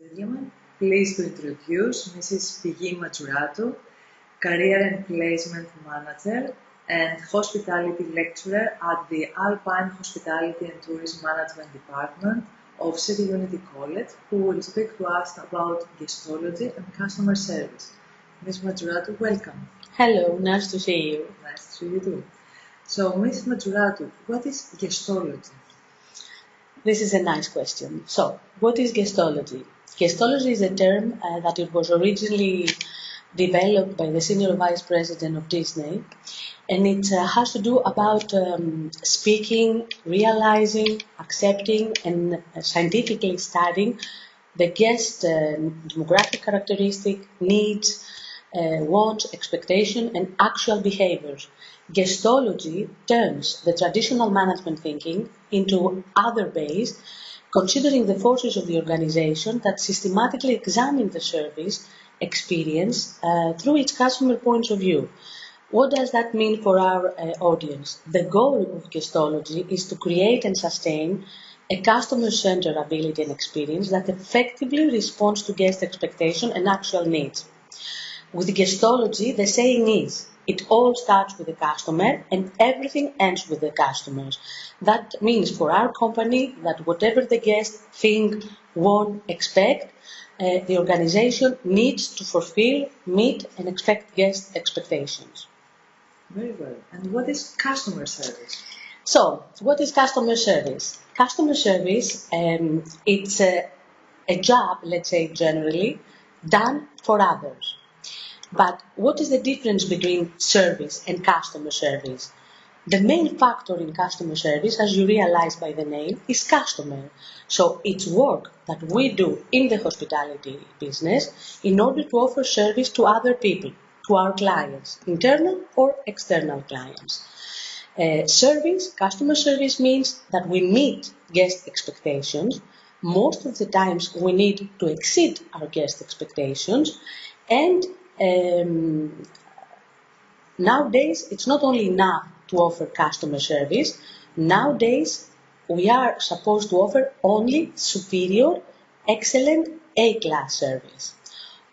Gentlemen, pleased to introduce Mrs. Pigi Matsuratou, Career and Placement Manager and Hospitality Lecturer at the Alpine Hospitality and Tourism Management Department of City Unity College, who will speak to us about Guestology and customer service. Ms. Matsuratou, welcome. Hello, nice to see you. Nice to see you too. So, Ms. Matsuratou, what is Guestology? This is a nice question. So, what is Guestology? Guestology is a term that it was originally developed by the Senior Vice President of Disney, and it has to do about speaking, realizing, accepting, and scientifically studying the guest demographic characteristic, needs, wants, expectation, and actual behaviors. Guestology turns the traditional management thinking into other-based, considering the forces of the organization that systematically examine the service experience through its customer points of view. What does that mean for our audience? The goal of Guestology is to create and sustain a customer-centered ability and experience that effectively responds to guest expectation and actual needs. With Guestology, the saying is, it all starts with the customer and everything ends with the customers. That means for our company that whatever the guests think, want, expect, the organization needs to fulfill, meet and expect guest expectations. Very well. And what is customer service? So, what is customer service? Customer service, it's a job, let's say generally, done for others. But what is the difference between service and customer service? The main factor in customer service, as you realize by the name, is customer. So it's work that we do in the hospitality business in order to offer service to other people, to our clients, internal or external clients. Customer service means that we meet guest expectations. Most of the times we need to exceed our guest expectations, and nowadays it's not only enough to offer customer service. Nowadays we are supposed to offer only superior, excellent, A-class service.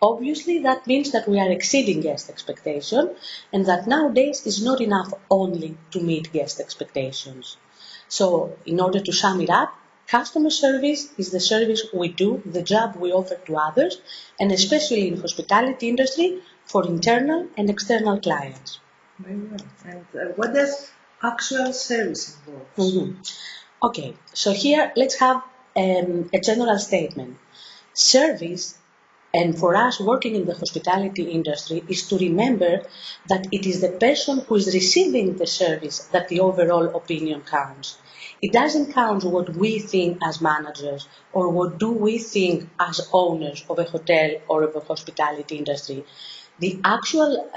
Obviously that means that we are exceeding guest expectation, and that nowadays is not enough only to meet guest expectations. So in order to sum it up, customer service is the service we do, the job we offer to others, and especially in hospitality industry for internal and external clients. Very well. And what does actual service involve? Okay, so here let's have a general statement. Service, and for us working in the hospitality industry, is to remember that it is the person who is receiving the service that the overall opinion counts. It doesn't count what we think as managers or what do we think as owners of a hotel or of a hospitality industry. The actual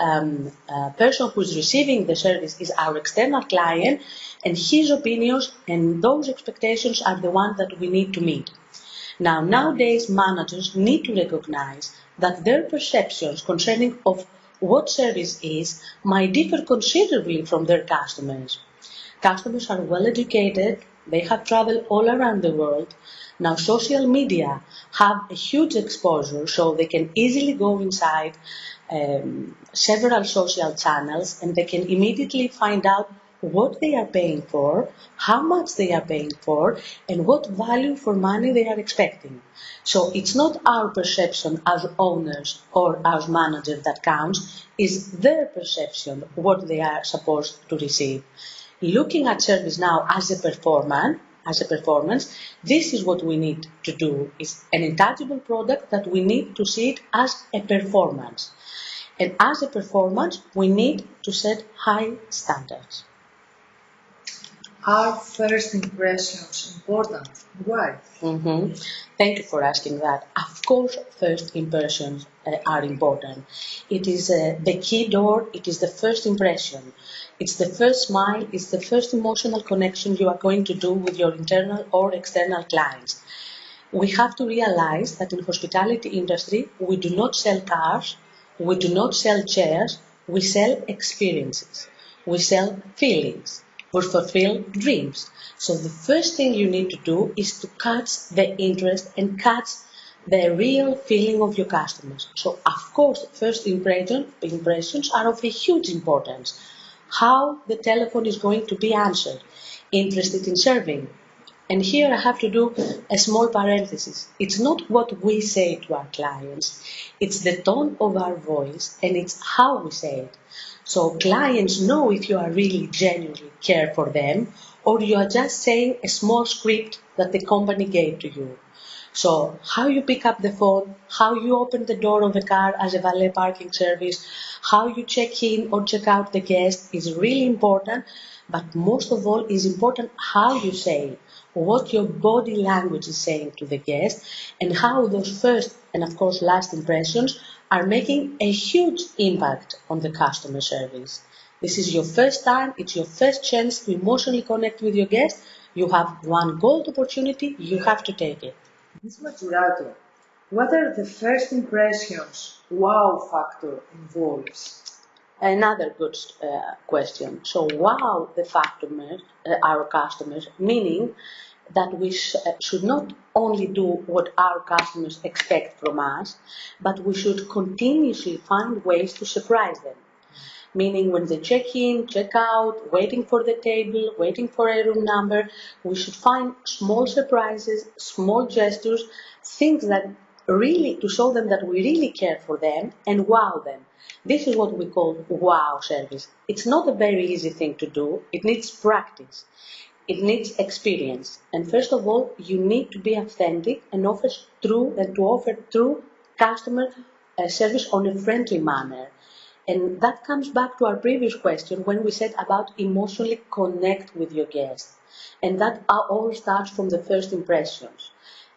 person who is receiving the service is our external client, and his opinions and those expectations are the ones that we need to meet. Now, nowadays managers need to recognize that their perceptions concerning of what service is might differ considerably from their customers. Customers are well educated, they have traveled all around the world. Now social media have a huge exposure, so they can easily go inside several social channels and they can immediately find out what they are paying for, how much they are paying for, and what value for money they are expecting. So it's not our perception as owners or as managers that counts, it's their perception, what they are supposed to receive. Looking at service now as a performance, this is what we need to do. It's an intangible product that we need to see it as a performance. And as a performance, we need to set high standards. Are first impressions important? Why? Thank you for asking that. Of course, first impressions are important. It is the key door, it is the first impression. It's the first smile, it's the first emotional connection you are going to do with your internal or external clients. We have to realize that in hospitality industry, we do not sell cars, we do not sell chairs, we sell experiences, we sell feelings, we fulfill dreams. So the first thing you need to do is to catch the interest and catch the real feeling of your customers. So, of course, first impressions are of a huge importance. How the telephone is going to be answered, interested in serving. And here I have to do a small parenthesis. It's not what we say to our clients, it's the tone of our voice and it's how we say it. So clients know if you are really genuinely care for them or you are just saying a small script that the company gave to you. So how you pick up the phone, how you open the door of a car as a valet parking service, how you check in or check out the guest is really important, but most of all is important how you say it, what your body language is saying to the guest, and how those first and of course last impressions are making a huge impact on the customer service. This is your first time, it's your first chance to emotionally connect with your guest. You have one gold opportunity, you have to take it. Ms. Mazzurato, what are the first impressions wow factor involves? Another good question. So, wow, our customers, meaning that we should not only do what our customers expect from us, but we should continuously find ways to surprise them. Meaning when they check in, check out, waiting for the table, waiting for a room number, we should find small surprises, small gestures, things that really, to show them that we really care for them and wow them. This is what we call wow service. It's not a very easy thing to do. It needs practice. It needs experience. And first of all, you need to be authentic and offer true customer service on a friendly manner. And that comes back to our previous question when we said about emotionally connect with your guest. And that all starts from the first impressions.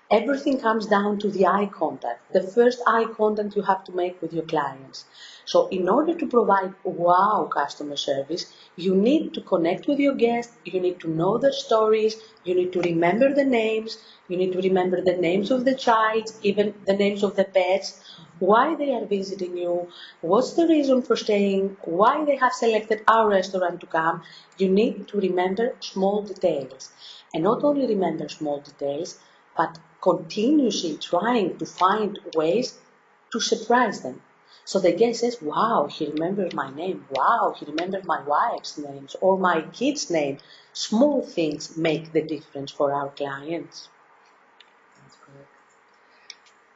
Everything comes down to the eye contact, the first eye contact you have to make with your clients. So in order to provide wow customer service, you need to connect with your guests, you need to know their stories, you need to remember the names, you need to remember the names of the child, even the names of the pets, why they are visiting you, what's the reason for staying, why they have selected our restaurant to come. You need to remember small details. And not only remember small details, but continuously trying to find ways to surprise them. So the guest says, wow, he remembered my name. Wow, he remembered my wife's names or my kid's name. Small things make the difference for our clients. That's correct.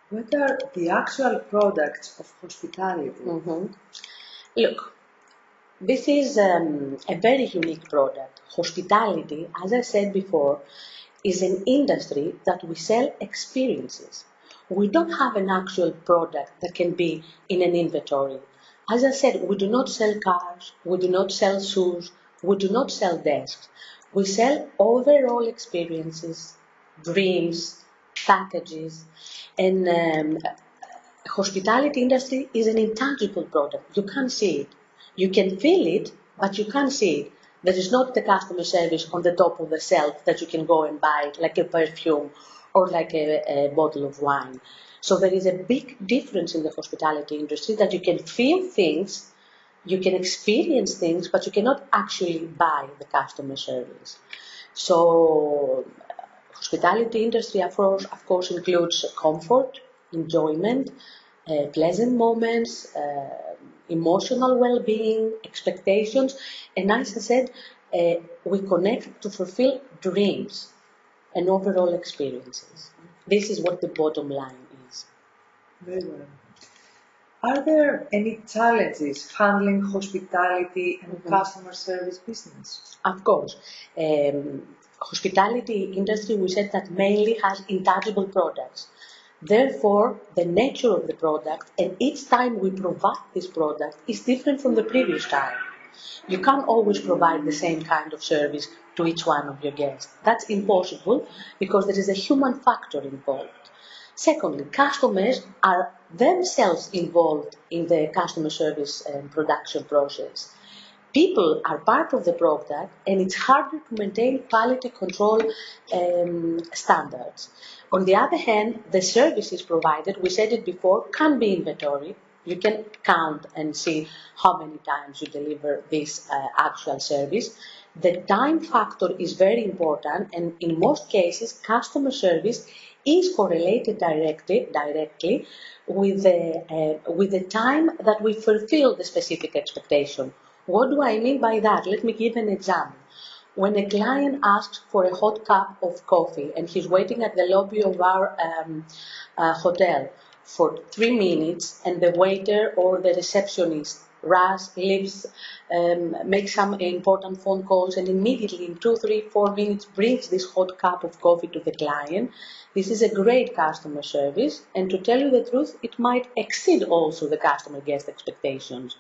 What are the actual products of hospitality? Look, this is a very unique product. Hospitality, as I said before, is an industry that we sell experiences. We don't have an actual product that can be in an inventory. As I said, we do not sell cars, we do not sell shoes, we do not sell desks. We sell overall experiences, dreams, packages, and hospitality industry is an intangible product. You can't see it. You can feel it, but you can't see it. There is not the customer service on the top of the shelf that you can go and buy, like a perfume or like a bottle of wine. So there is a big difference in the hospitality industry that you can feel things, you can experience things, but you cannot actually buy the customer service. So hospitality industry, of course, includes comfort, enjoyment, pleasant moments, emotional well-being, expectations, and as I said, we connect to fulfill dreams and overall experiences. This is what the bottom line is. Very well. Are there any challenges handling hospitality and customer service business? Of course. Hospitality industry, we said that mainly has intangible products. Therefore, the nature of the product and each time we provide this product is different from the previous time. You can't always provide the same kind of service to each one of your guests. That's impossible because there is a human factor involved. Secondly, customers are themselves involved in the customer service and production process. People are part of the product and it's harder to maintain quality control standards. On the other hand, the services provided, we said it before, can be inventory. You can count and see how many times you deliver this actual service. The time factor is very important and in most cases, customer service is correlated directly with the time that we fulfill the specific expectation. What do I mean by that? Let me give an example. When a client asks for a hot cup of coffee and he's waiting at the lobby of our hotel for 3 minutes, and the waiter or the receptionist leaves, makes some important phone calls, and immediately in 2, 3, 4 minutes brings this hot cup of coffee to the client, this is a great customer service, and to tell you the truth, it might exceed also the customer guest expectations.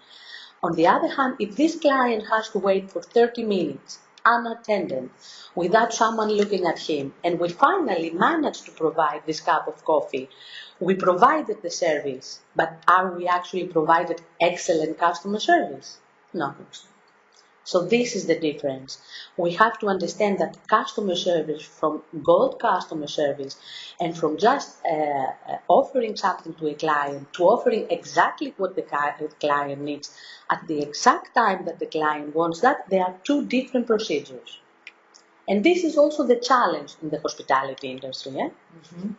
On the other hand, if this client has to wait for 30 minutes, unattended, without someone looking at him, and we finally managed to provide this cup of coffee, we provided the service, but are we actually provided excellent customer service? No. So this is the difference. We have to understand that customer service, from gold customer service, and from just offering something to a client, to offering exactly what the client needs at the exact time that the client wants that, there are 2 different procedures. And this is also the challenge in the hospitality industry. Mm-hmm.